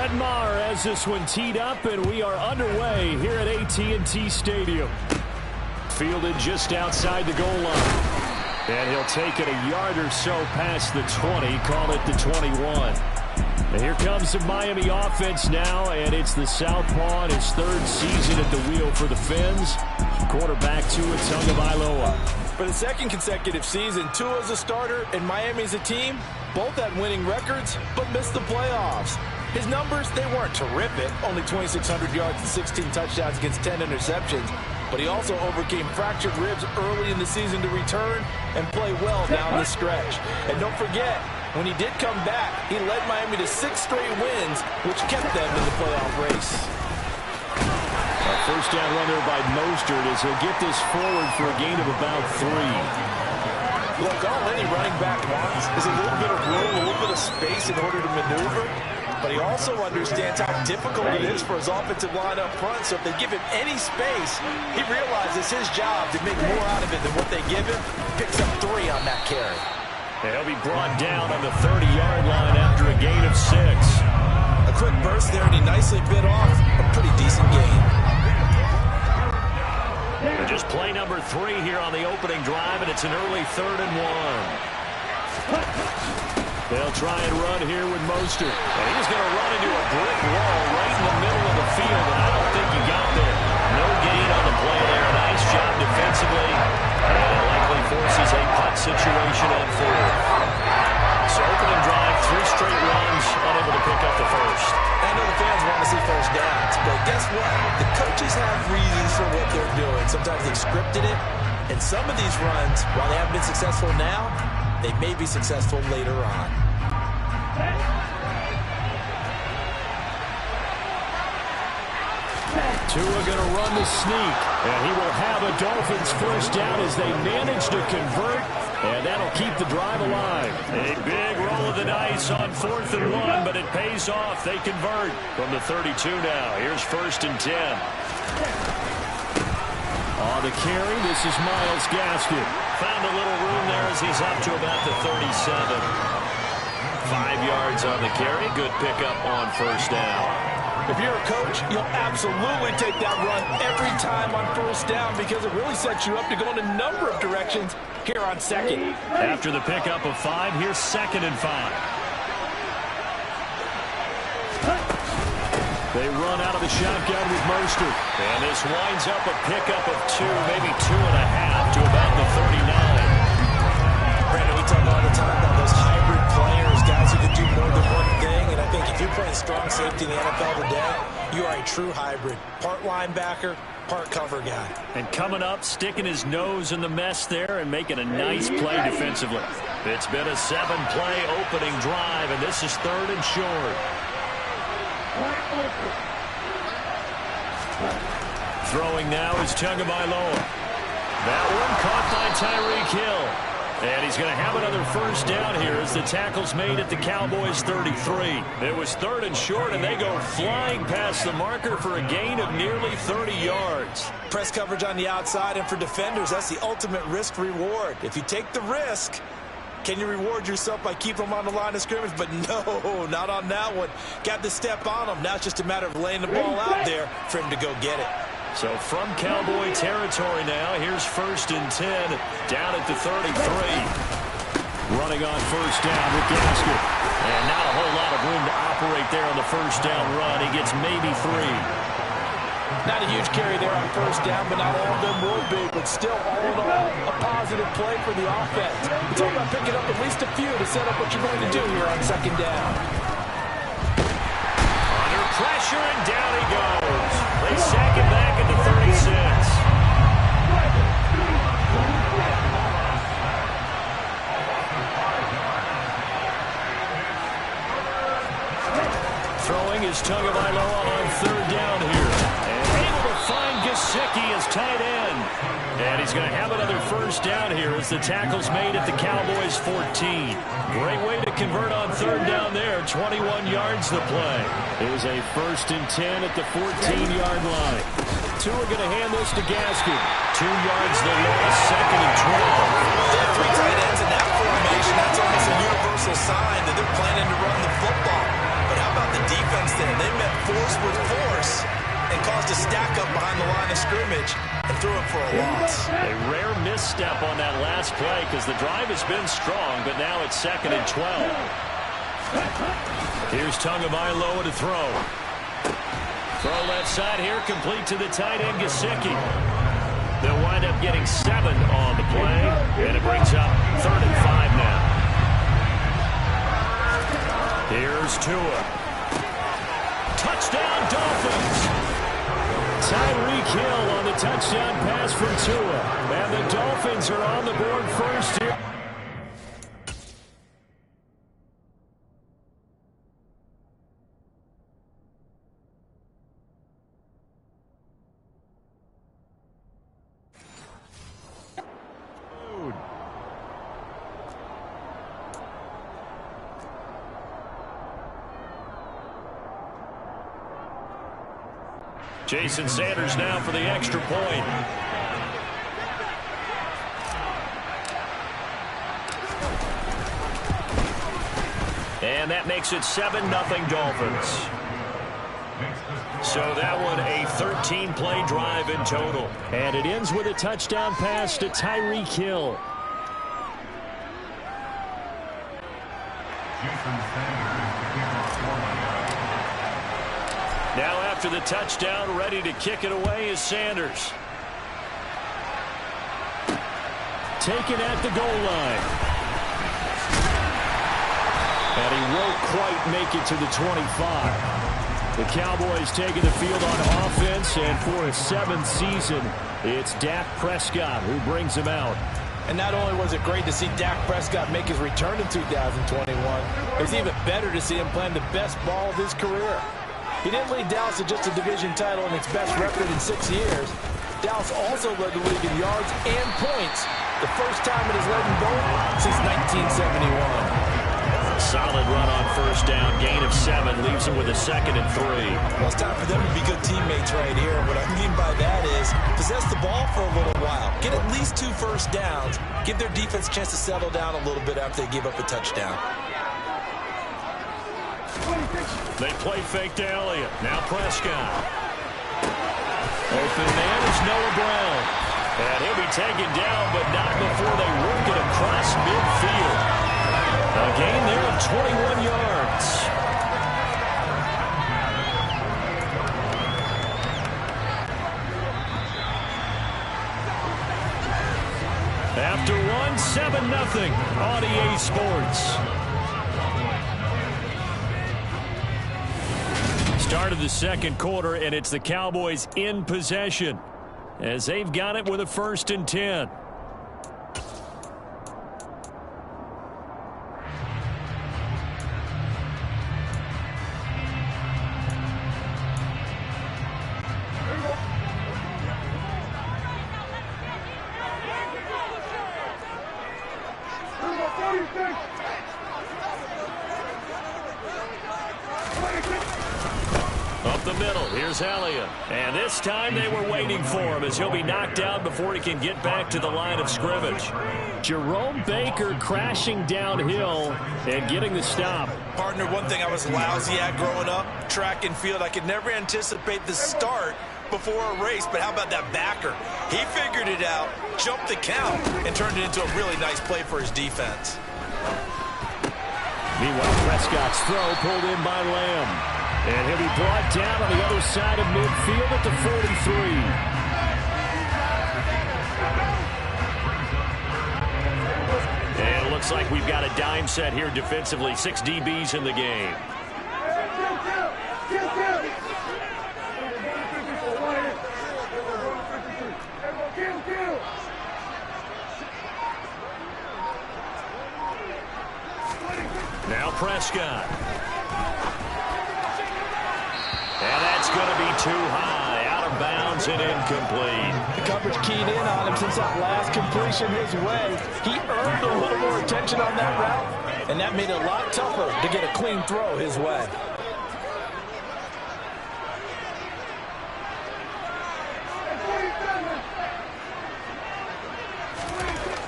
Brett Maher has this one teed up, and we are underway here at AT&T Stadium. Fielded just outside the goal line. And he'll take it a yard or so past the 20, call it the 21. And here comes the Miami offense now, and it's the Southpaw in his third season at the wheel for the Fins. Quarterback Tua Tagovailoa. For the second consecutive season, Tua's a starter and Miami's a team. Both had winning records, but missed the playoffs. His numbers, they weren't terrific. Only 2,600 yards and 16 touchdowns against 10 interceptions. But he also overcame fractured ribs early in the season to return and play well down the stretch. And don't forget, when he did come back, he led Miami to 6 straight wins, which kept them in the playoff race. A first down run there by Mostert as he'll get this forward for a gain of about 3. Look, all any running back wants is a little bit of room, a little bit of space in order to maneuver. But he also understands how difficult it is for his offensive line up front. So if they give him any space, he realizes his job to make more out of it than what they give him. Picks up 3 on that carry. He'll be brought down on the 30-yard line after a gain of 6. A quick burst there, and he nicely bit off a pretty decent gain. And just play number 3 here on the opening drive, and it's an early 3rd and 1. They'll try and run here with Mostert. And he's going to run into a brick wall right in the middle of the field, and I don't think he got there. No gain on the play there. Nice job defensively. And it likely forces a punt situation on 4th. So opening drive, 3 straight runs, unable to pick up the first. I know the fans want to see first downs, but guess what? The coaches have reasons for what they're doing. Sometimes they've scripted it, and some of these runs, while they haven't been successful now, they may be successful later on. Tua going to run the sneak, and he will have a Dolphins first down as they manage to convert, and that'll keep the drive alive. A big roll of the dice on 4th and 1, but it pays off. They convert from the 32 now. Here's 1st and 10. On the carry, this is Myles Gaskin. Found a little room there as he's up to about the 37. 5 yards on the carry. Good pickup on first down. If you're a coach, you'll absolutely take that run every time on first down because it really sets you up to go in a number of directions here on 2nd. After the pickup of 5, here's 2nd and 5. They run out of the shotgun with Mostert. And this winds up a pickup of 2, maybe 2.5 to about the 39. Brandon, we talk all the time about those hybrid players, guys who can do more than one thing. And I think if you're playing strong safety in the NFL today, you are a true hybrid. Part linebacker, part cover guy. And coming up, sticking his nose in the mess there and making a nice play defensively. It's been a 7-play opening drive, and this is 3rd and short. Throwing now is Tagovailoa. That one caught by Tyreek Hill. And he's going to have another first down here as the tackle's made at the Cowboys' 33. It was 3rd and short, and they go flying past the marker for a gain of nearly 30 yards. Press coverage on the outside, and for defenders, that's the ultimate risk-reward. If you take the risk, can you reward yourself by keeping them on the line of scrimmage? But no, not on that one. Got to step on them. Now it's just a matter of laying the ball out there for him to go get it. So from Cowboy territory now, here's 1st and 10 down at the 33. Running on first down with Gaskin. And not a whole lot of room to operate there on the first down run. He gets maybe 3. Not a huge carry there on first down, but not all of them were big. But still, all in all, a positive play for the offense. It's all about picking up at least a few to set up what you're going to do here on 2nd down. Under pressure, and down he goes. They sack him back at the 36. Throwing is Tagovailoa on 3rd down here. And able to find Gesicki as tight end. And he's going to have another first down here as the tackle's made at the Cowboys' 14. Great way to convert on 3rd down there. 21 yards the play. Here's a 1st and 10 at the 14-yard line. Tua going to hand this to Gaskin. 2 yards the loss, 2nd and 12. They have 3 tight ends in that formation. That's almost a universal sign that they're planning to run the football. But how about the defense? defense there. They met force with force and caused a stack up behind the line of scrimmage and threw it for a loss. A rare misstep on that last play because the drive has been strong, but now it's 2nd and 12. Here's Tagovailoa to throw. Throw left side here, complete to the tight end, Gesicki. They'll wind up getting 7 on the play, and it brings up 3rd and 5 now. Here's Tua. Touchdown, Dolphins! Tyreek Hill on the touchdown pass from Tua. And the Dolphins are on the board first here. Jason Sanders now for the extra point. And that makes it 7-0 Dolphins. So that one a 13-play drive in total. And it ends with a touchdown pass to Tyreek Hill. Now after the touchdown, ready to kick it away is Sanders. Taken at the goal line. And he won't quite make it to the 25. The Cowboys taking the field on offense, and for his 7th season, it's Dak Prescott who brings him out. And not only was it great to see Dak Prescott make his return in 2021, it's even better to see him playing the best ball of his career. He didn't lead Dallas to just a division title and its best record in 6 years. Dallas also led the league in yards and points, the first time it has led in both since 1971. Solid run on first down, gain of 7, leaves him with a 2nd and 3. Well, it's time for them to be good teammates right here. What I mean by that is possess the ball for a little while, get at least 2 first downs, give their defense a chance to settle down a little bit after they give up a touchdown. They play fake to Elliott. Now Prescott. Open man is Noah Brown. And he'll be taken down, but not before they work it across midfield. A gain there of 21 yards. After one, 7-0 on EA Sports. Start of the second quarter, and it's the Cowboys in possession as they've got it with a 1st and 10. Up the middle, here's Elliott. And this time they were waiting for him as he'll be knocked down before he can get back to the line of scrimmage. Jerome Baker crashing downhill and getting the stop. Partner, one thing I was lousy at growing up, track and field, I could never anticipate the start before a race, but how about that backer? He figured it out, jumped the count, and turned it into a really nice play for his defense. Meanwhile, Prescott's throw pulled in by Lamb. And he'll be brought down on the other side of midfield at the 43. And it looks like we've got a dime set here defensively. 6 DBs in the game. Now Prescott. And that's going to be too high, out of bounds and incomplete. The coverage keyed in on him since that last completion his way. He earned a little more attention on that route, and that made it a lot tougher to get a clean throw his way.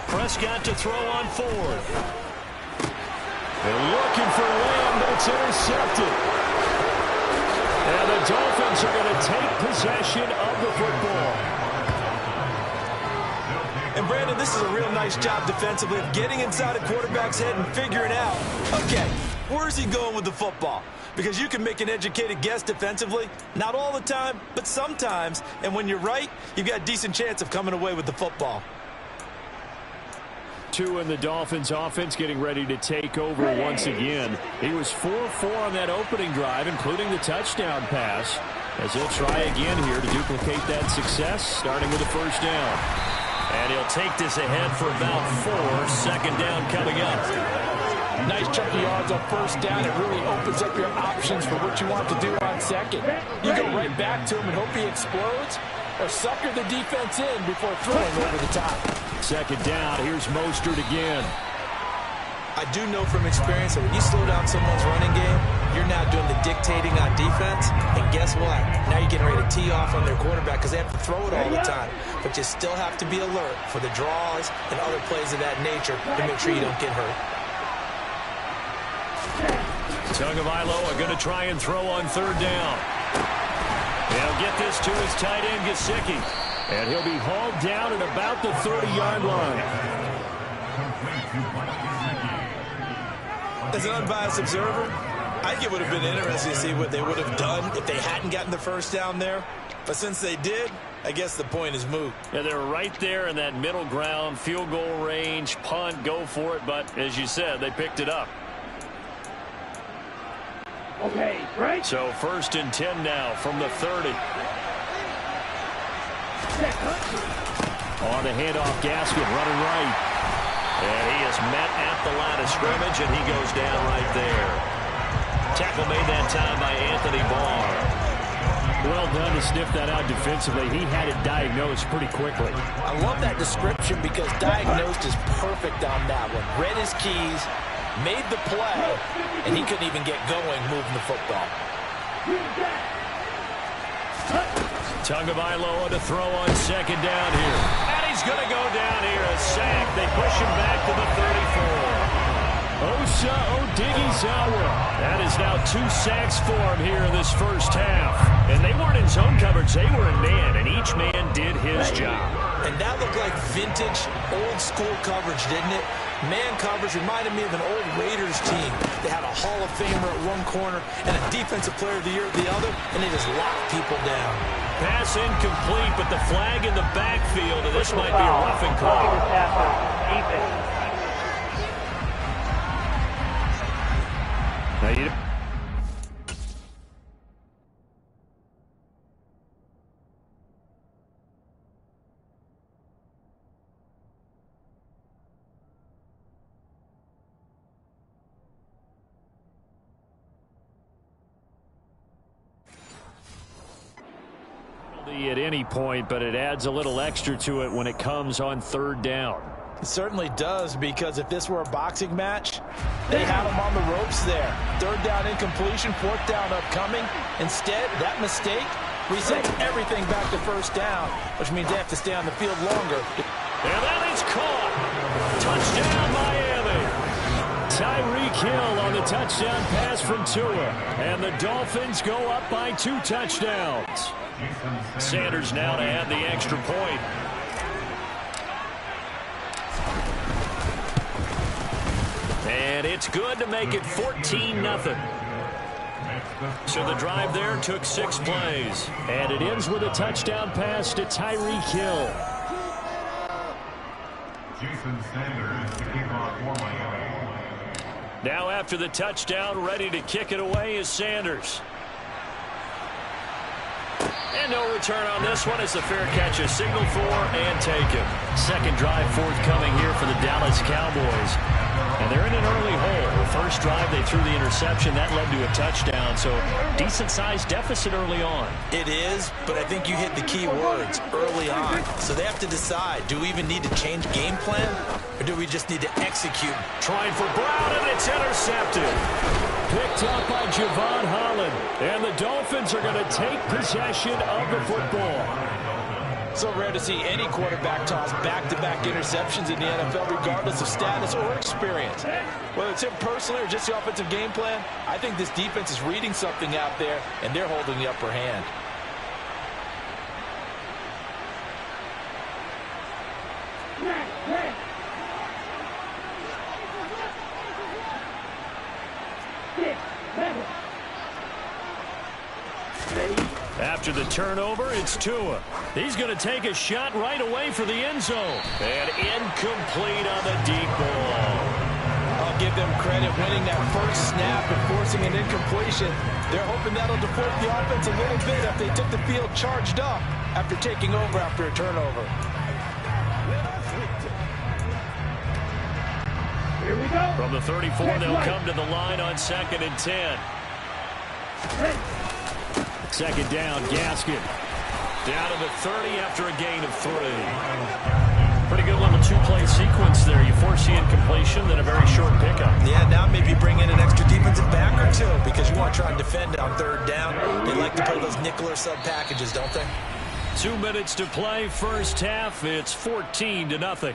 Prescott to throw on 4th. They're looking for Lamb, but it's intercepted. And the Dolphins are going to take possession of the football. And Brandon, this is a real nice job defensively of getting inside a quarterback's head and figuring out, okay, where's he going with the football? Because you can make an educated guess defensively. Not all the time, but sometimes. And when you're right, you've got a decent chance of coming away with the football. 2 in the Dolphins offense getting ready to take over once again. He was 4-4 on that opening drive, including the touchdown pass, as he'll try again here to duplicate that success, starting with a first down. And he'll take this ahead for about 4. Second down coming up. Nice chunky yards on first down. It really opens up your options for what you want to do on second. You go right back to him and hope he explodes, or sucker the defense in before throwing over the top. Second down, here's Mostert again. I do know from experience that when you slow down someone's running game, you're now doing the dictating on defense. And guess what? Now you're getting ready to tee off on their quarterback because they have to throw it all the time. But you still have to be alert for the draws and other plays of that nature to make sure you don't get hurt. Tagovailoa going to try and throw on third down. He'll get this to his tight end, Gesicki. And he'll be hauled down at about the 30-yard line. As an unbiased observer, I think it would have been interesting to see what they would have done if they hadn't gotten the first down there. But since they did, I guess the point is moot. Yeah, they're right there in that middle ground, field goal range, punt, go for it. But as you said, they picked it up. Okay, right. So first and 10 now from the 30. On the handoff, Gaskin running right. And he is met at the line of scrimmage, and he goes down right there. Tackle made that time by Anthony Barr. Well done to sniff that out defensively. He had it diagnosed pretty quickly. I love that description because diagnosed is perfect on that one. Read his keys, made the play, and he couldn't even get going moving the football. Tagovailoa to throw on second down here. And he's going to go down here. A sack. They push him back to the 34. Osa Odighizuwa. That is now 2 sacks for him here in this first half. And they weren't in zone coverage. They were in man, and each man did his job. And that looked like vintage, old-school coverage, didn't it? Man coverage reminded me of an old Raiders team. They had a Hall of Famer at one corner and a Defensive Player of the Year at the other, and they just locked people down. Pass incomplete, but the flag in the backfield, and this might be a roughing call. At any point, but it adds a little extra to it when it comes on third down. It certainly does, because if this were a boxing match, they had him on the ropes there. Third down incompletion, fourth down upcoming. Instead, that mistake resets everything back to first down, which means they have to stay on the field longer. And that is caught. Touchdown, Miami. Tyreek Hill on the touchdown pass from Tua. And the Dolphins go up by 2 touchdowns. Sanders now to add the extra point. And it's good to make it 14-0. So the drive there took 6 plays. And it ends with a touchdown pass to Tyreek Hill. Now after the touchdown, ready to kick it away is Sanders. And no return on this one as the fair catch is signaled for and taken. Second drive forthcoming here for the Dallas Cowboys. And they're in an early hole. The first drive, they threw the interception. That led to a touchdown. So decent-sized deficit early on. It is, but I think you hit the key words, early on. So they have to decide, do we even need to change game plan? Or do we just need to execute? Trying for Brown, and it's intercepted. Picked up by Javon Holland. And the Dolphins are going to take possession of the football. So rare to see any quarterback toss back-to-back interceptions in the NFL, regardless of status or experience. Whether it's him personally or just the offensive game plan, I think this defense is reading something out there, and they're holding the upper hand. After the turnover, it's Tua. He's going to take a shot right away for the end zone. And incomplete on the deep ball. I'll give them credit winning that first snap and forcing an incompletion. They're hoping that'll deflate the offense a little bit if they took the field charged up after taking over after a turnover. Here we go. From the 34, they'll come to the line on 2nd and 10. Second down, Gaskin. Down to the 30 after a gain of 3. Pretty good little two-play sequence there. You force the incompletion, then a very short pickup. Yeah, now maybe bring in an extra defensive back or two because you want to try and defend on 3rd down. They like to play those nickel or sub packages, don't they? 2 minutes to play, first half. It's 14-0.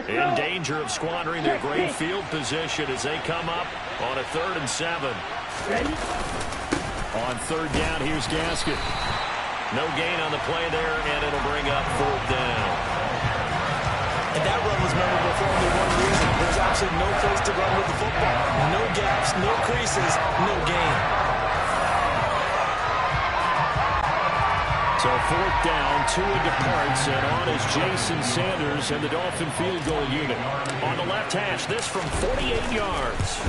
In danger of squandering their great field position as they come up on a 3rd and 7. On 3rd down, here's Gaskin. No gain on the play there, and it'll bring up 4th down. And that run was memorable for only one reason. There's actually no place to run with the football. No gaps, no creases, no gain. So 4th down, Tua departs, and on is Jason Sanders and the Dolphin field goal unit. On the left hash, this from 48 yards.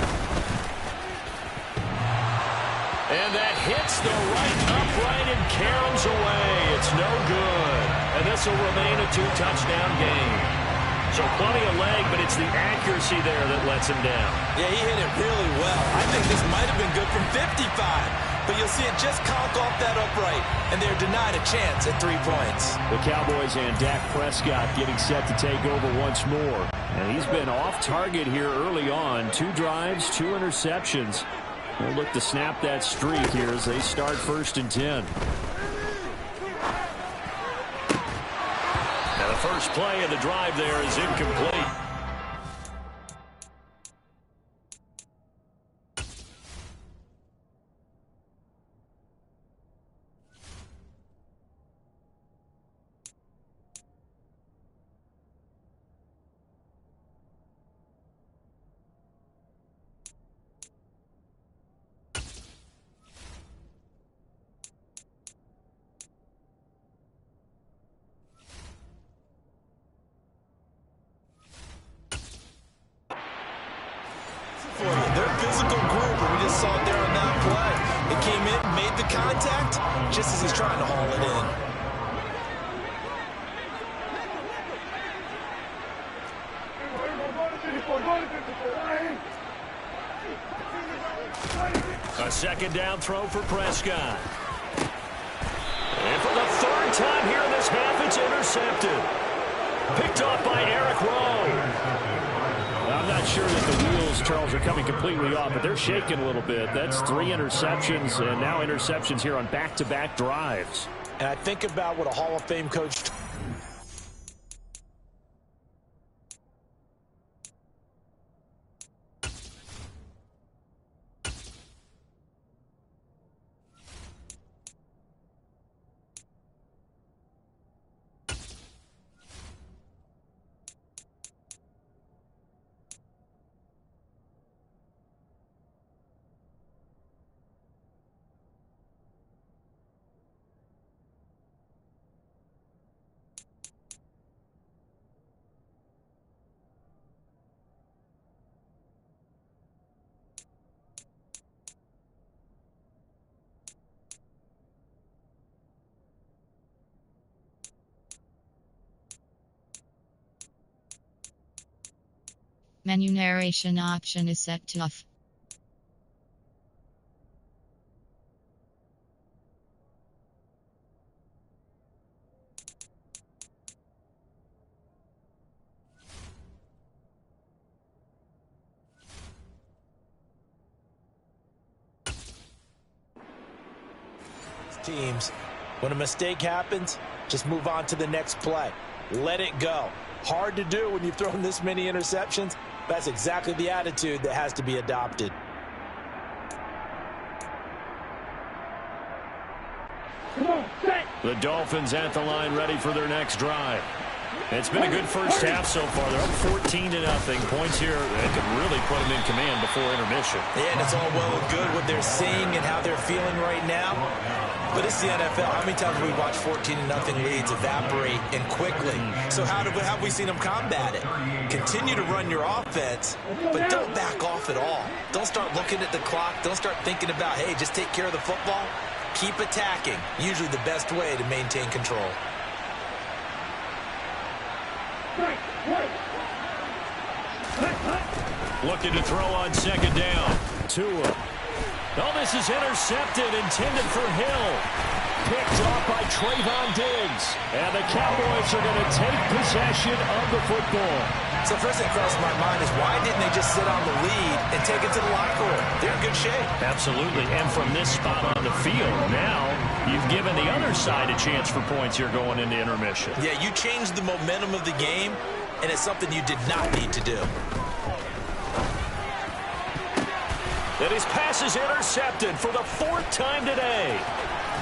And that hits the right upright and caroms away. It's no good. And this will remain a 2-touchdown game. So plenty of leg, but it's the accuracy there that lets him down. Yeah, he hit it really well. I think this might have been good from 55. But you'll see it just conk off that upright, and they're denied a chance at 3 points. The Cowboys and Dak Prescott getting set to take over once more. And he's been off target here early on. 2 drives, 2 interceptions. They'll look to snap that streak here as they start 1st and 10. Now the first play of the drive there is incomplete. They're a physical group, and we just saw it there on that play. It came in, made the contact, just as he's trying to haul it in. A 2nd down throw for Prescott. And for the 3rd time here in this half, it's intercepted. Picked off by Eric Rowe. I'm not sure that the wheels, Charles, are coming completely off, but they're shaking a little bit. That's 3 interceptions, and now interceptions here on back-to-back drives. And I think about what a Hall of Fame coach... Menu narration option is set to off. Teams, when a mistake happens, just move on to the next play. Let it go. Hard to do when you've thrown this many interceptions. That's exactly the attitude that has to be adopted. The Dolphins at the line ready for their next drive. It's been a good first half so far. They're up 14-0. Points here that could really put them in command before intermission. Yeah, and it's all well and good what they're seeing and how they're feeling right now. But it's the NFL. How many times have we watched 14-0 leads evaporate and quickly? So how have we seen them combat it? Continue to run your offense, but don't back off at all. Don't start looking at the clock. Don't start thinking about, hey, just take care of the football. Keep attacking. Usually the best way to maintain control. Looking to throw on second down. Tua. Oh, this is intercepted, intended for Hill. Picked off by Trayvon Diggs. And the Cowboys are going to take possession of the football. So first thing crossed my mind is why didn't they just sit on the lead and take it to the locker room? They're in good shape. Absolutely. And from this spot on the field, now you've given the other side a chance for points here going into intermission. Yeah, you changed the momentum of the game, and it's something you did not need to do. And his pass is intercepted for the fourth time today.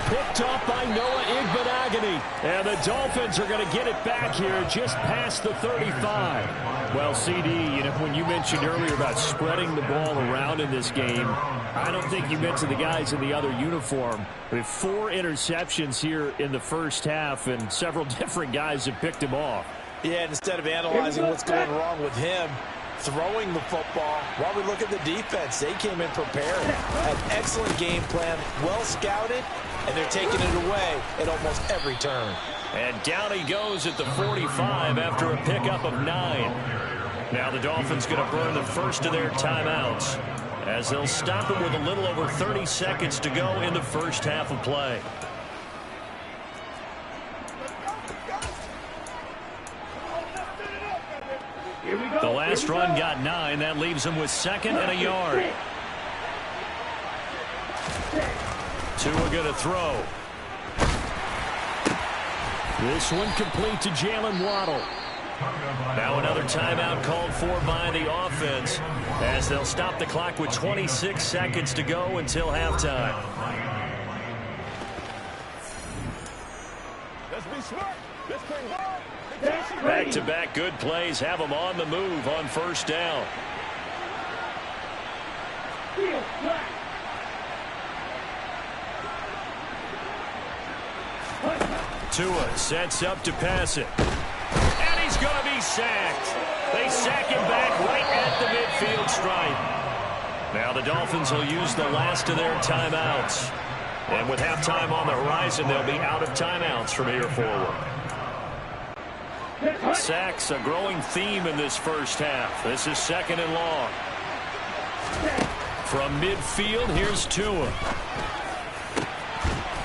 Picked off by Noah Igbenogany. And the Dolphins are going to get it back here just past the 35. Well, CD, when you mentioned earlier about spreading the ball around in this game, I don't think you mentioned the guys in the other uniform. We have 4 interceptions here in the first half, and several different guys have picked him off. Yeah, instead of analyzing what's going wrong with him, throwing the football, while we look at the defense, they came in prepared. Had excellent game plan, well scouted, and they're taking it away at almost every turn. And down he goes at the 45 after a pickup of 9. Now the Dolphins going to burn the first of their timeouts as they'll stop him with a little over 30 seconds to go in the first half of play. The last run got 9. That leaves him with 2nd and a yard. Tua going to throw. This one complete to Jalen Waddle. Now another timeout called for by the offense as they'll stop the clock with 26 seconds to go until halftime. Let's be smart. Let's play hard. Back-to-back good plays have them on the move on first down. Tua sets up to pass it. And he's going to be sacked. They sack him back right at the midfield stripe. Now the Dolphins will use the last of their timeouts. And with halftime on the horizon, they'll be out of timeouts from here forward. Sacks, a growing theme in this first half. This is 2nd and long. From midfield, here's Tua.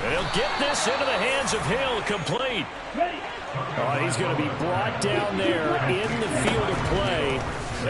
And he'll get this into the hands of Hill, complete. Oh, he's going to be brought down there in the field of play.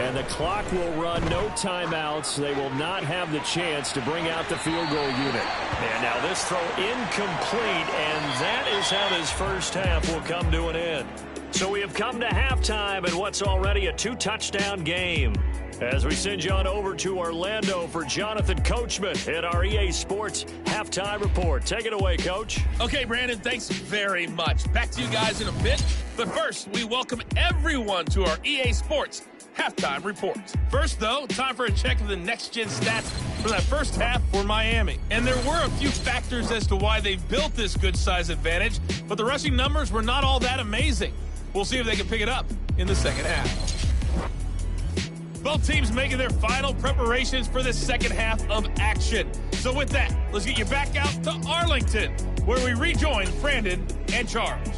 And the clock will run, no timeouts. They will not have the chance to bring out the field goal unit. And now this throw incomplete, and that is how this first half will come to an end. So we have come to halftime in what's already a 2-touchdown game. As we send you on over to Orlando for Jonathan Coachman at our EA Sports Halftime Report. Take it away, Coach. Okay, Brandon, thanks very much. Back to you guys in a bit. But first, we welcome everyone to our EA Sports Halftime Report. First, though, time for a check of the next-gen stats for that first half for Miami. And there were a few factors as to why they've built this good-size advantage, but the rushing numbers were not all that amazing. We'll see if they can pick it up in the second half. Both teams making their final preparations for the second half of action. So with that, let's get you back out to Arlington, where we rejoin Brandon and Charles.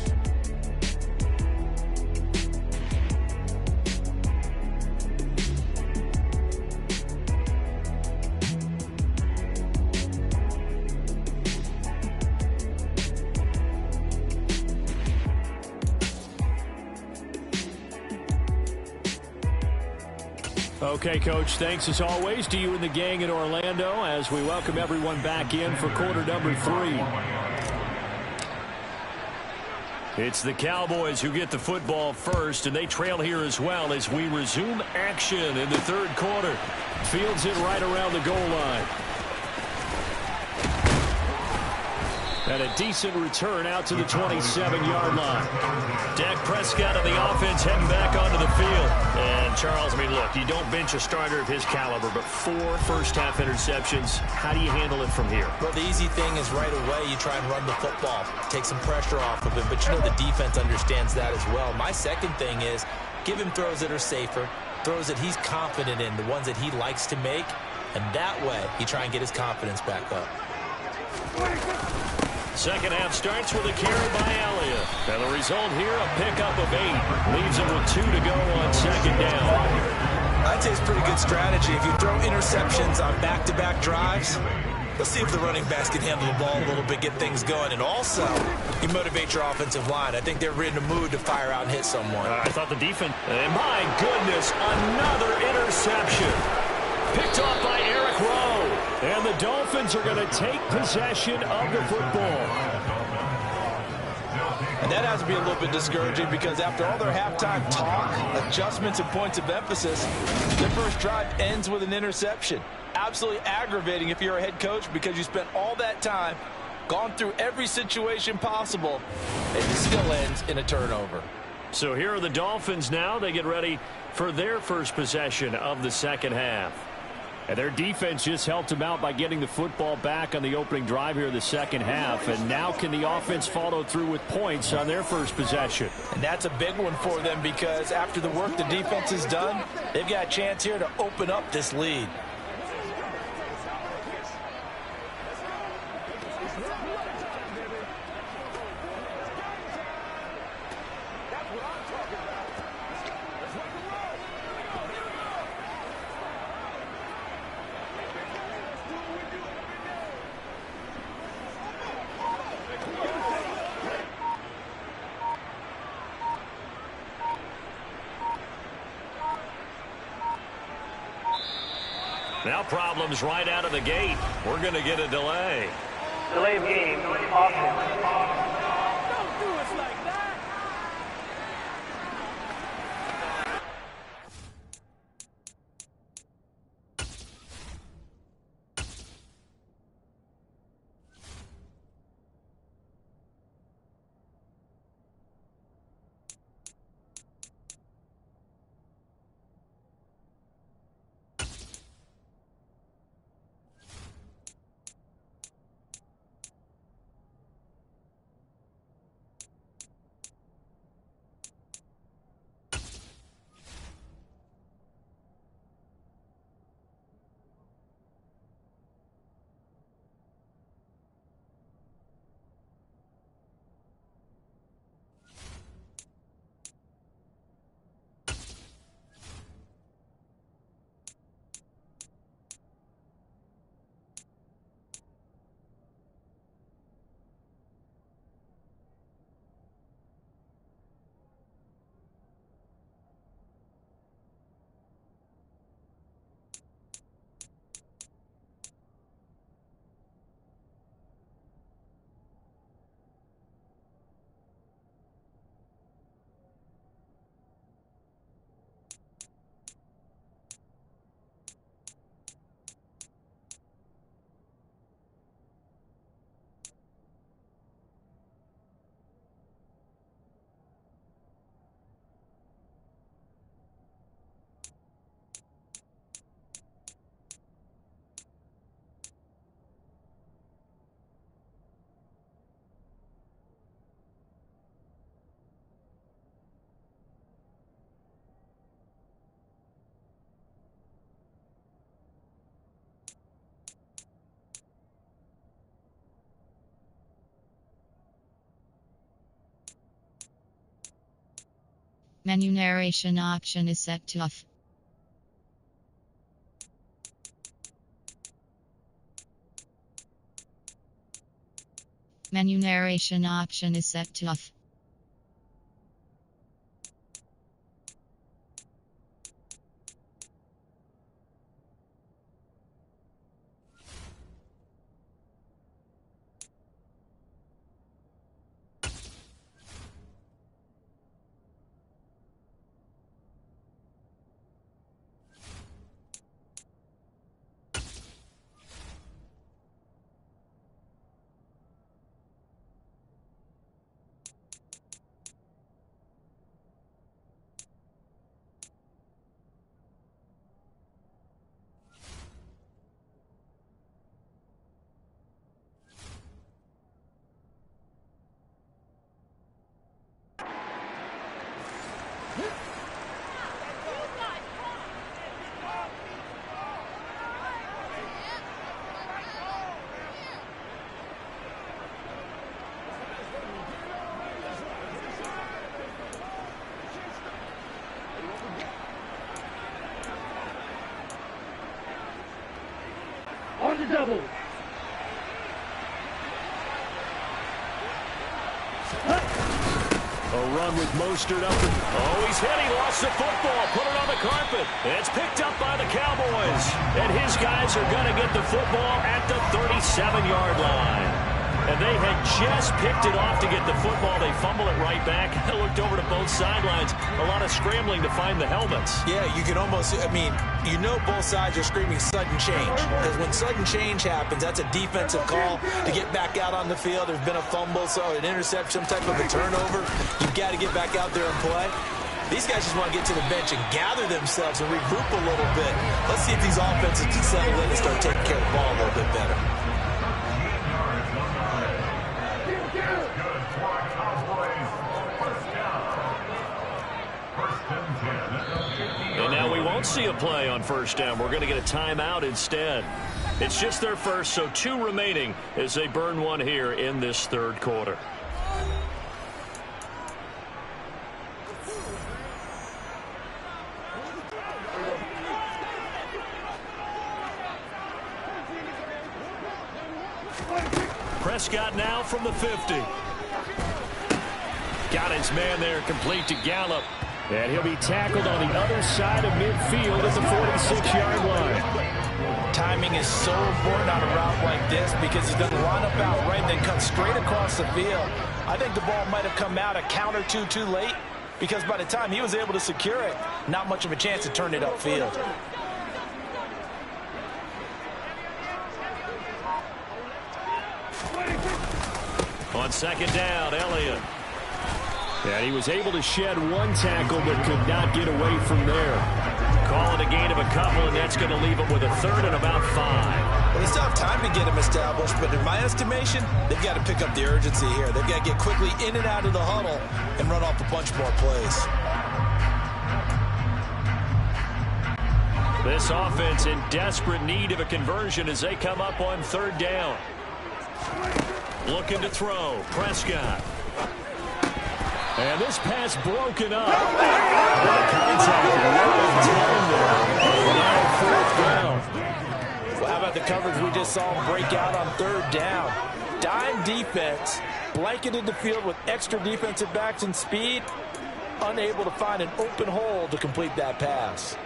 Okay, Coach, thanks as always to you and the gang in Orlando as we welcome everyone back in for quarter number 3. It's the Cowboys who get the football first, and they trail here as well as we resume action in the third quarter. Fields it right around the goal line. And a decent return out to the 27-yard line. Dak Prescott of the offense heading back onto the field. And, Charles, I mean, look, you don't bench a starter of his caliber, but 4 first-half interceptions. How do you handle it from here? Well, the easy thing is right away you try and run the football, take some pressure off of him, but you know the defense understands that as well. My second thing is give him throws that are safer, throws that he's confident in, the ones that he likes to make, and that way you try and get his confidence back up. Second half starts with a carry by Elliott. And the result here, a pickup of 8. Leaves him with 2 to go on second down. I'd say it's pretty good strategy. If you throw interceptions on back-to-back drives, let's see if the running backs can handle the ball a little bit, get things going. And also, you motivate your offensive line. I think they're in a mood to fire out and hit someone. I thought the defense... And my goodness, another interception. Picked off by Eric Rowe. And the Dolphins are going to take possession of the football. And that has to be a little bit discouraging because after all their halftime talk, adjustments and points of emphasis, their first drive ends with an interception. Absolutely aggravating if you're a head coach because you spent all that time, gone through every situation possible, and it still ends in a turnover. So here are the Dolphins now. They get ready for their first possession of the second half. And their defense just helped them out by getting the football back on the opening drive here in the second half. And now can the offense follow through with points on their first possession? And that's a big one for them because after the work the defense has done, they've got a chance here to open up this lead. Now problems right out of the gate. We're going to get a delay. Delay of game, offense. Don't do us like that. Menu narration option is set to off. Menu narration option is set to off. A run with Mostert up. Oh, he's hit. He lost the football. Put it on the carpet. It's picked up by the Cowboys. And his guys are going to get the football at the 37-yard line. And they had just picked it off to get the football. They fumble it right back. I looked over to both sidelines. A lot of scrambling to find the helmets. Yeah, you can almost, you know both sides are screaming sudden change. Because when sudden change happens, that's a defensive call to get back out on the field. There's been a fumble, so an interception, some type of a turnover. You've got to get back out there and play. These guys just want to get to the bench and gather themselves and regroup a little bit. Let's see if these offenses can settle in and start taking care of the ball a little bit better. And now we won't see a play on first down. We're going to get a timeout instead. It's just their first, so 2 remaining as they burn one here in this third quarter. Prescott now from the 50. Got his man there, complete to Gallup. And he'll be tackled on the other side of midfield at the 46-yard line. Timing is so important on a route like this because he doesn't line up out right and then cut straight across the field. I think the ball might have come out a count or two too late because by the time he was able to secure it, not much of a chance to turn it upfield. On second down, Elliott. And he was able to shed one tackle but could not get away from there. Call it a gain of a couple, and that's going to leave him with a third and about 5. Well, they still have time to get him established, but in my estimation, they've got to pick up the urgency here. They've got to get quickly in and out of the huddle and run off a bunch more plays. This offense in desperate need of a conversion as they come up on third down. Looking to throw. Prescott. And this pass broken up. Contact well, how about the coverage we just saw him break out on third down? Dime defense, blanketed the field with extra defensive backs and speed, unable to find an open hole to complete that pass.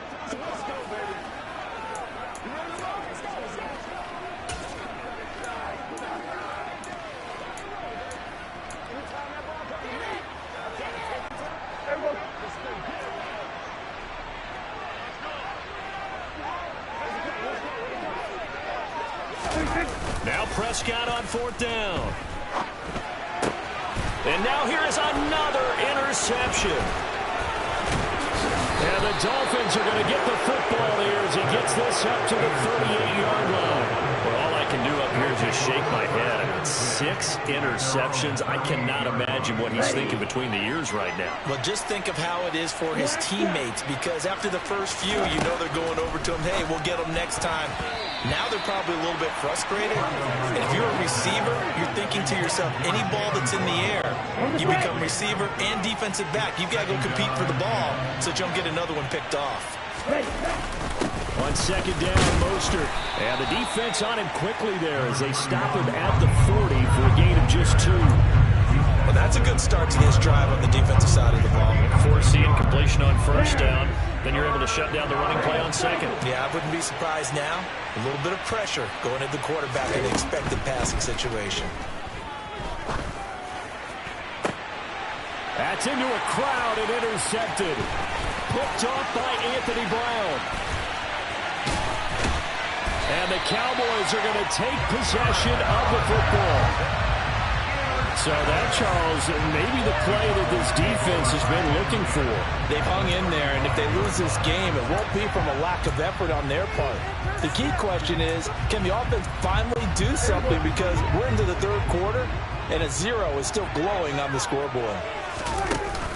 Now Prescott on fourth down. And now here is another interception. And the Dolphins are going to get the football here as he gets this up to the 38-yard line. Well, all I can do up here is just shake my head. I mean, 6 interceptions. I cannot imagine what he's thinking between the ears right now. Well, just think of how it is for his teammates, because after the first few, you know they're going over to him, hey, we'll get them next time. Now they're probably a little bit frustrated. And if you're a receiver, you're thinking to yourself, any ball that's in the air, you become receiver and defensive back. You've got to go compete for the ball so that you don't get another one picked off. On second down, Mostert. And the defense on him quickly there as they stop him at the 40 for a gain of just 2. Well, that's a good start to this drive on the defensive side of the ball. Force the incompletion on first down. Then you're able to shut down the running play on second. Yeah, I wouldn't be surprised now. A little bit of pressure going at the quarterback in an expected passing situation. That's into a crowd and intercepted. Picked off by Anthony Brown. And the Cowboys are going to take possession of the football. So that, Charles, maybe the play that this defense has been looking for. They've hung in there, and if they lose this game, it won't be from a lack of effort on their part. The key question is, can the offense finally do something? Because we're into the third quarter, and a 0 is still glowing on the scoreboard.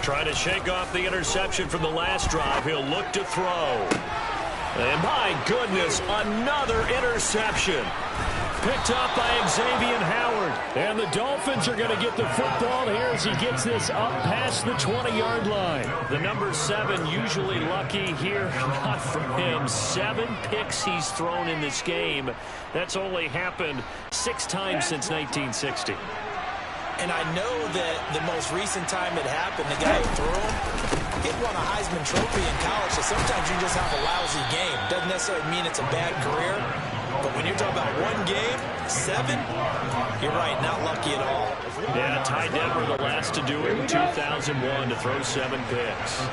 Trying to shake off the interception from the last drive. He'll look to throw. And my goodness, another interception. picked up by Xavier Howard. And the Dolphins are going to get the football here as he gets this up past the 20-yard line. The number 7 usually lucky here. Not from him. 7 picks he's thrown in this game. That's only happened 6 times since 1960. And I know that the most recent time it happened, the guy who threw him, he won a Heisman Trophy in college, so sometimes you just have a lousy game. Doesn't necessarily mean it's a bad career, but when you're talking about one game, 7, you're right, not lucky at all. Yeah, Ty Detmer, the last to do it in 2001, to throw 7 picks.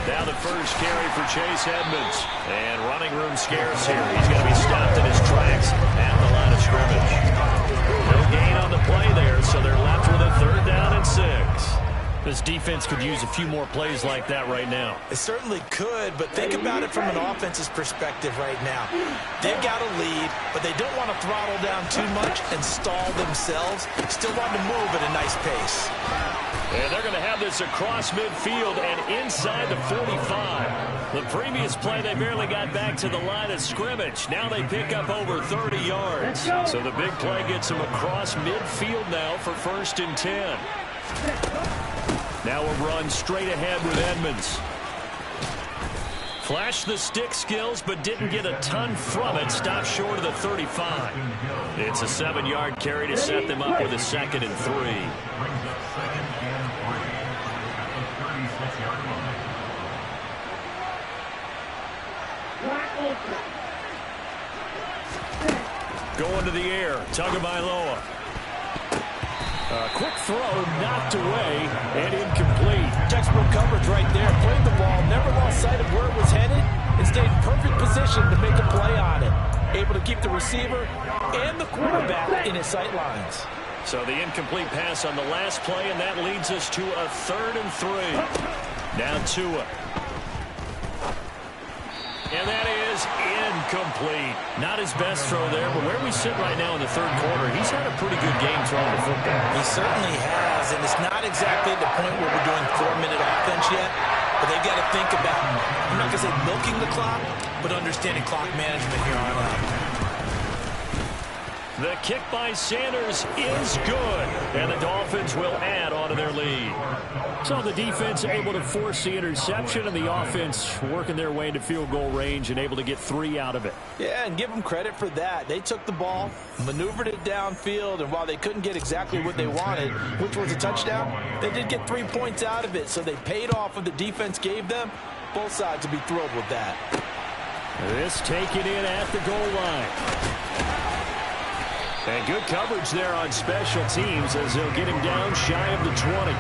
Now the first carry for Chase Edmonds. And running room scarce here. He's going to be stopped in his tracks at the line of scrimmage. No gain on the play there, so they're left with a 3rd down and 6. This defense could use a few more plays like that right now. It certainly could, but think about it from an offense's perspective right now. They've got a lead, but they don't want to throttle down too much and stall themselves. Still want to move at a nice pace. And they're going to have this across midfield and inside the 45. The previous play, they barely got back to the line of scrimmage. Now they pick up over 30 yards. So the big play gets them across midfield now for 1st and 10. Now a run straight ahead with Edmonds. Flashed the stick skills, but didn't get a ton from it. Stopped short of the 35. It's a 7-yard carry to set them up with a 2nd and 3. Going to the air, Tagovailoa. Quick throw, knocked away, and incomplete. Textbook coverage right there. Played the ball, never lost sight of where it was headed, and stayed in perfect position to make a play on it. Able to keep the receiver and the quarterback in his sight lines. So the incomplete pass on the last play, and that leads us to a 3rd and 3. Now Tua. And that is incomplete. Not his best throw there, but where we sit right now in the 3rd quarter, he's had a pretty good game throwing the football. He certainly has, and it's not exactly at the point where we're doing 4-minute offense yet, but they've got to think about, I'm not going to say milking the clock, but understanding clock management here on out. The kick by Sanders is good, and the Dolphins will add on to their lead. So the defense able to force the interception, and the offense working their way into field goal range and able to get 3 out of it. Yeah, and give them credit for that. They took the ball, maneuvered it downfield, and while they couldn't get exactly what they wanted, which was a touchdown, they did get 3 points out of it, so they paid off what the defense gave them. Both sides will be thrilled with that. This taken in at the goal line. And good coverage there on special teams as they'll get him down shy of the 20.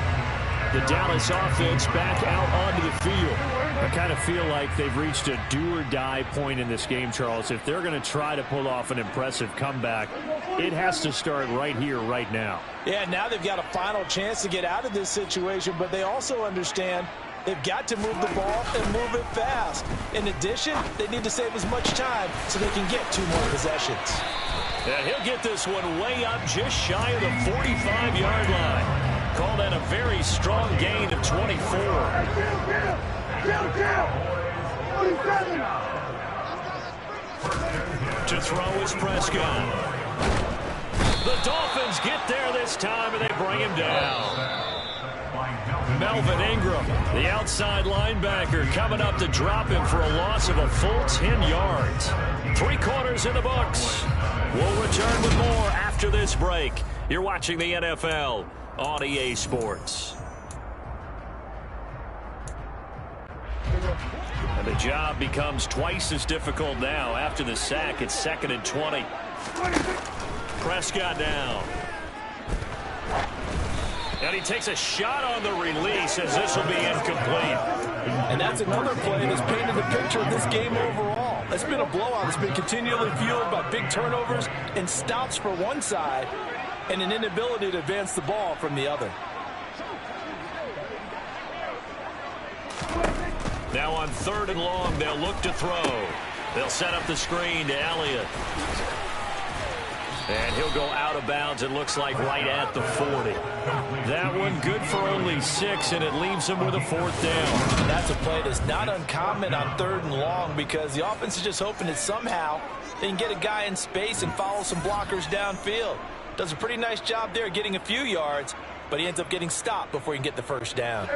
The Dallas offense back out onto the field. I kind of feel like they've reached a do-or-die point in this game, Charles. If they're going to try to pull off an impressive comeback, it has to start right here, right now. Yeah, now they've got a final chance to get out of this situation, but they also understand they've got to move the ball and move it fast. In addition, they need to save as much time so they can get 2 more possessions. And he'll get this one way up just shy of the 45-yard line. Call that a very strong gain of 24. To throw is Prescott. The Dolphins get there this time, and they bring him down. Melvin Ingram, the outside linebacker, coming up to drop him for a loss of a full 10 yards. 3 quarters in the books. We'll return with more after this break. You're watching the NFL on EA Sports. And the job becomes twice as difficult now. After the sack, it's 2nd and 20. Prescott down. And he takes a shot on the release as this will be incomplete. And that's another play that's painted the picture of this game overall. It's been a blowout. It's been continually fueled by big turnovers and stops for one side and an inability to advance the ball from the other. Now on 3rd and long, they'll look to throw. They'll set up the screen to Elliott. And he'll go out of bounds, it looks like, right at the 40. That one good for only 6, and it leaves him with a 4th down. That's a play that's not uncommon on 3rd and long because the offense is just hoping that somehow they can get a guy in space and follow some blockers downfield. Does a pretty nice job there getting a few yards, but he ends up getting stopped before he can get the 1st down.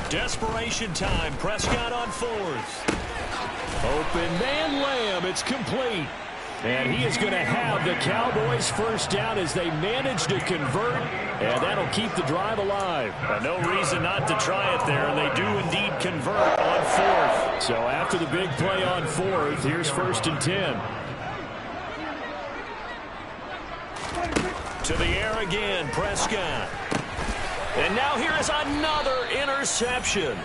Desperation time. Prescott on 4th. Open man, Lamb. It's complete. And he is going to have the Cowboys' 1st down as they manage to convert. And that'll keep the drive alive. No reason not to try it there. And they do indeed convert on 4th. So after the big play on 4th, here's 1st and 10. To the air again, Prescott. And now here is another interception.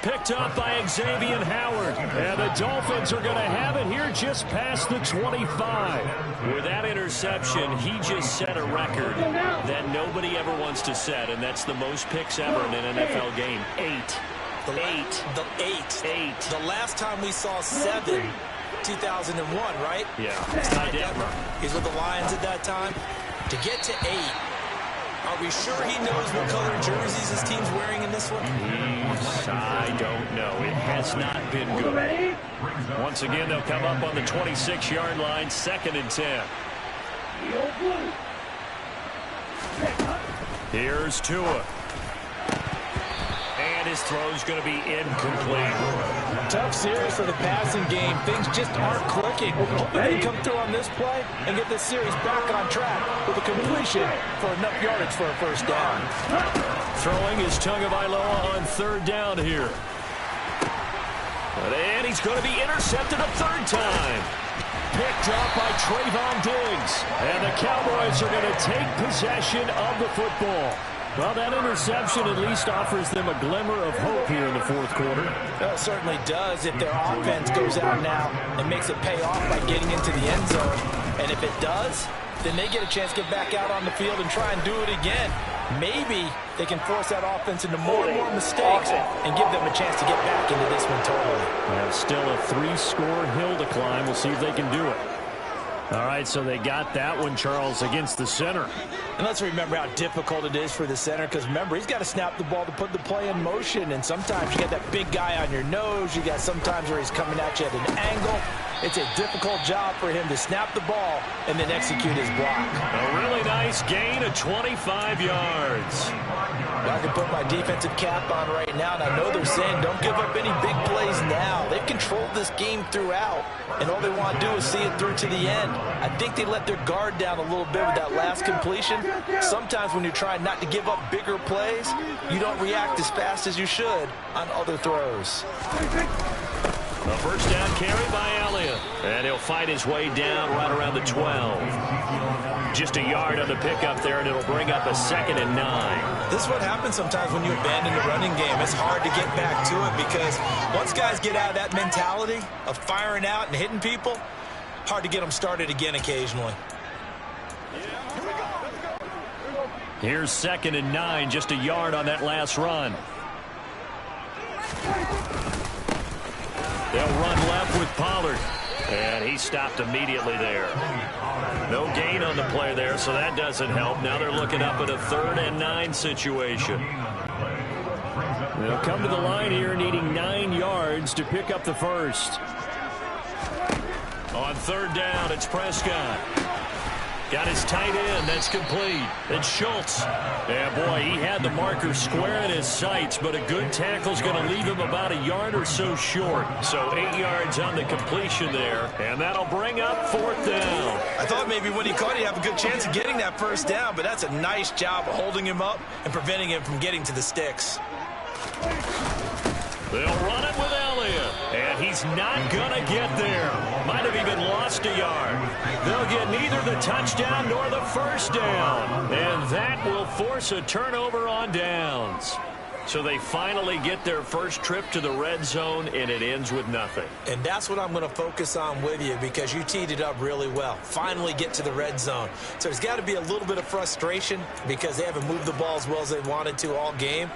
Picked up by Xavier Howard. And the Dolphins are going to have it here just past the 25. With that interception, he just set a record that nobody ever wants to set, and that's the most picks ever in an NFL game. 8. The last time we saw 7, 2001, right? Yeah. He's with the Lions at that time. To get to 8. Are we sure he knows what color jerseys his team's wearing in this one? I don't know. It has not been good. Once again, they'll come up on the 26-yard line, 2nd and 10. Here's Tua. And his throw's going to be incomplete. Tough series for the passing game. Things just aren't clicking. Hopefully they come through on this play and get this series back on track with a completion for enough yardage for a 1st down. Throwing is Tagovailoa on 3rd down here. And he's going to be intercepted a 3rd time. Picked up by Trayvon Diggs. And the Cowboys are going to take possession of the football. Well, that interception at least offers them a glimmer of hope here in the 4th quarter. It certainly does if their offense goes out now and makes it pay off by getting into the end zone. And if it does, then they get a chance to get back out on the field and try and do it again. Maybe they can force that offense into more and more mistakes and give them a chance to get back into this one totally. Well, still a 3-score hill to climb. We'll see if they can do it. All right, so they got that one, Charles, against the center. And let's remember how difficult it is for the center, because remember, he's got to snap the ball to put the play in motion, and sometimes you got that big guy on your nose. You got sometimes where he's coming at you at an angle. It's a difficult job for him to snap the ball and then execute his block. A really nice gain of 25 yards. I can put my defensive cap on right now, and I know they're saying don't give up any big plays now. They've controlled this game throughout, and all they want to do is see it through to the end. I think they let their guard down a little bit with that last completion. Sometimes when you're trying not to give up bigger plays, you don't react as fast as you should on other throws. A 1st down carry by Elliott. And he'll fight his way down right around the 12. Just a yard on the pickup there, and it'll bring up a 2nd and 9. This is what happens sometimes when you abandon the running game. It's hard to get back to it because once guys get out of that mentality of firing out and hitting people, hard to get them started again occasionally. Here's 2nd and 9, just a yard on that last run. They'll run left with Pollard. And he stopped immediately there. No gain on the play there, so that doesn't help. Now they're looking up at a 3rd and 9 situation. They'll come to the line here needing 9 yards to pick up the 1st. On 3rd down, it's Prescott. Got his tight end. That's complete. It's Schultz. Yeah, boy, he had the marker square in his sights, but a good tackle's going to leave him about a yard or so short. So 8 yards on the completion there, and that'll bring up 4th down. I thought maybe when he caught, he'd have a good chance of getting that 1st down, but that's a nice job of holding him up and preventing him from getting to the sticks. They'll run it with Elliott, and he's not going to get there. Might have even lost a yard. They'll get neither the touchdown nor the 1st down, and that will force a turnover on downs. So they finally get their first trip to the red zone, and it ends with nothing. And that's what I'm going to focus on with you, because you teed it up really well. Finally get to the red zone. So there's got to be a little bit of frustration because they haven't moved the ball as well as they wanted to all game.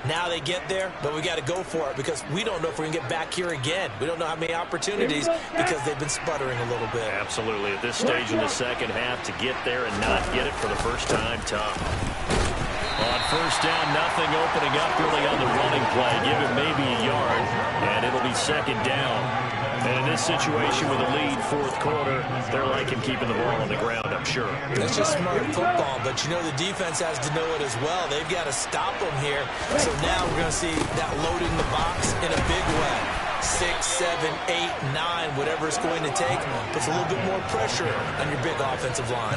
Now they get there, but we got to go for it because we don't know if we can get back here again. We don't know how many opportunities because they've been sputtering a little bit. Absolutely. At this stage in the second half, to get there and not get it for the first time, tough. On first down, nothing opening up really on the running play. Give him maybe a yard, and it'll be second down. And in this situation with a lead, fourth quarter, they're liking keeping the ball on the ground, I'm sure. That's just smart football, but you know the defense has to know it as well. They've got to stop them here. So now we're going to see that loading the box in a big way. 6, 7, 8, 9, whatever it's going to take, puts a little bit more pressure on your big offensive line.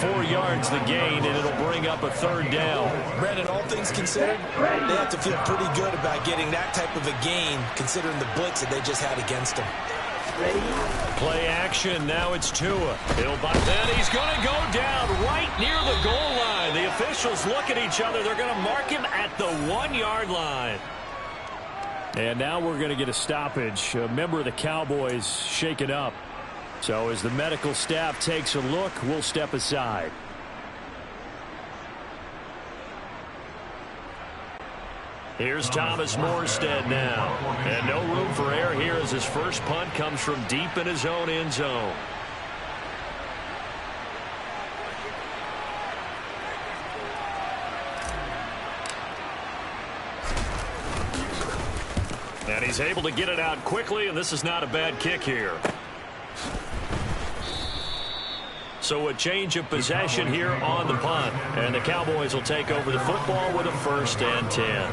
4 yards the gain, and it'll bring up a third down. Brandon, all things considered, they have to feel pretty good about getting that type of a gain, considering the blitz that they just had against them. Play action. Now it's Tua. And he's going to go down right near the goal line. The officials look at each other. They're going to mark him at the 1-yard line. And now we're going to get a stoppage. A member of the Cowboys shaken up. So as the medical staff takes a look, we'll step aside. Here's Thomas Morstead now. And no room for error here as his first punt comes from deep in his own end zone. And he's able to get it out quickly, and this is not a bad kick here. So a change of possession here on the punt. And the Cowboys will take over the football with a 1st and 10.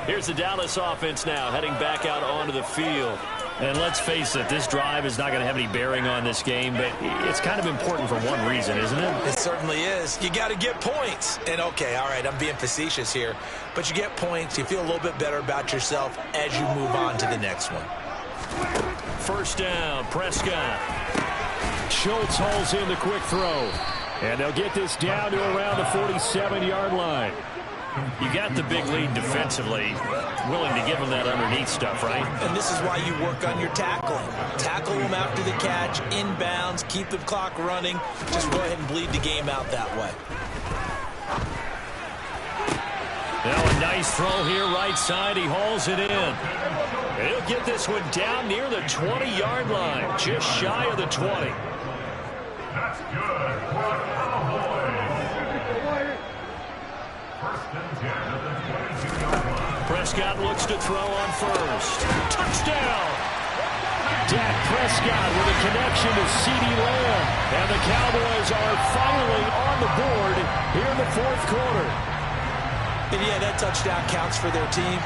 Here's the Dallas offense now heading back out onto the field. And let's face it, this drive is not going to have any bearing on this game, but it's kind of important for one reason, isn't it? It certainly is. You got to get points. And, okay, all right, I'm being facetious here. But you get points. You feel a little bit better about yourself as you move on to the next one. First down, Prescott. Schultz hauls in the quick throw. And they'll get this down to around the 47-yard line. You got the big lead defensively, willing to give them that underneath stuff, right? And this is why you work on your tackling. Tackle them after the catch, inbounds, keep the clock running. Just go ahead and bleed the game out that way. Now a nice throw here, right side. He hauls it in. And he'll get this one down near the 20-yard line, just shy of the 20. That's good. Prescott looks to throw on first. Touchdown! Dak Prescott with a connection to CeeDee Lamb. And the Cowboys are finally on the board here in the fourth quarter. And yeah, that touchdown counts for their team,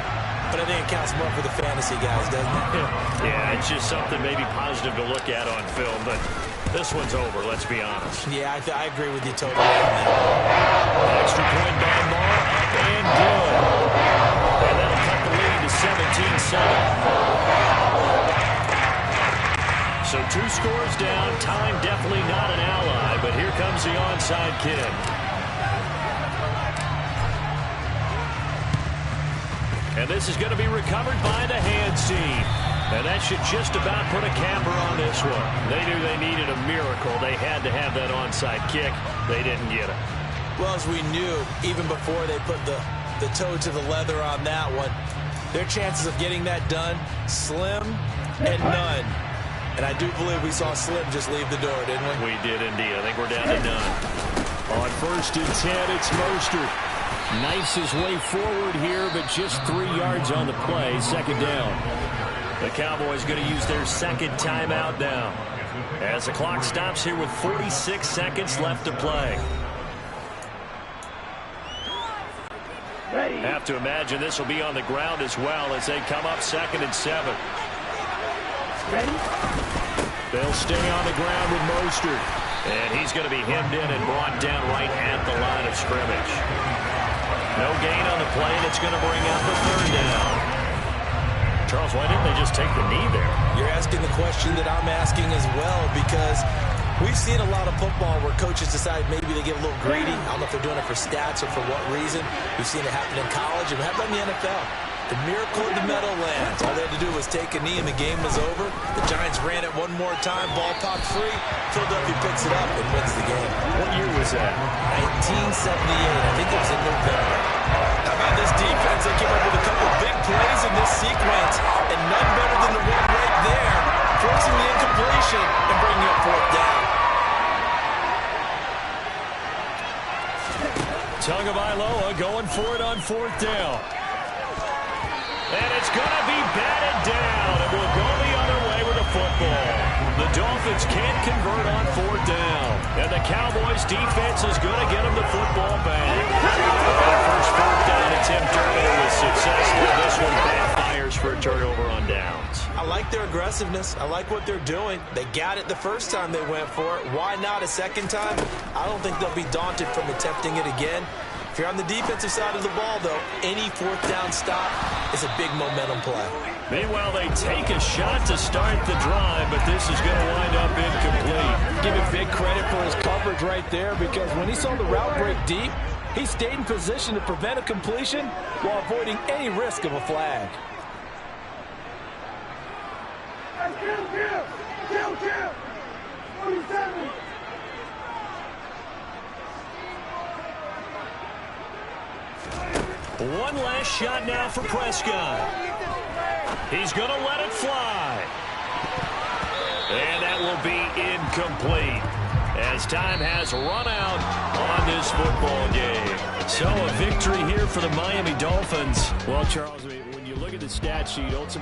but I think it counts more for the fantasy guys, doesn't it? Yeah, it's just something maybe positive to look at on film, but this one's over, let's be honest. Yeah, I agree with you totally on that. Extra point by Moore, up and good. And that'll cut the lead to 17-7. So 2 scores down, time definitely not an ally, but here comes the onside kick. And this is going to be recovered by the hands team. And that should just about put a capper on this one. They knew they needed a miracle. They had to have that onside kick. They didn't get it. Well, as we knew, even before they put the toe to the leather on that one, their chances of getting that done, slim and none. And I do believe we saw Slim just leave the door, didn't we? We did indeed. I think we're down to none. On 1st and 10, it's Mostert. Knifes his way forward here, but just 3 yards on the play. Second down. The Cowboys going to use their second timeout now, as the clock stops here with 46 seconds left to play. Have to imagine this will be on the ground as well as they come up 2nd and 7. They'll stay on the ground with Mostert. And he's going to be hemmed in and brought down right at the line of scrimmage. No gain on the play, and it's going to bring up a 3rd down. Charles, why didn't they just take the knee there? You're asking the question that I'm asking as well, because We've seen a lot of football where coaches decide maybe they get a little greedy. I don't know if they're doing it for stats or for what reason. We've seen it happen in college and we have it in the NFL. The miracle of the Meadowlands. All they had to do was take a knee and the game was over. The Giants ran it one more time. Ball popped free. Philadelphia picks it up and wins the game. What year was that? 1978. I think it was in November. How about this defense? They came up with a couple big plays in this sequence, and none better than the one right there, forcing the incompletion and bringing up fourth down. Tagovailoa going for it on fourth down. And it's going to be batted down. It will go the other way with the football. The Dolphins can't convert on fourth down. And the Cowboys defense is going to get them the football back. That first fourth down attempt earlier was successful. This one backfires for a turnover on downs. I like their aggressiveness. I like what they're doing. They got it the first time they went for it. Why not a second time? I don't think they'll be daunted from attempting it again. If you're on the defensive side of the ball, though, any fourth down stop is a big momentum play. Meanwhile, they take a shot to start the drive, but this is going to wind up incomplete. Give him big credit for his coverage right there, because when he saw the route break deep, he stayed in position to prevent a completion while avoiding any risk of a flag. Kill! 47! One last shot now for Prescott. He's going to let it fly. And that will be incomplete as time has run out on this football game. So a victory here for the Miami Dolphins. Well, Charles, when you look at the stat sheet, ultimately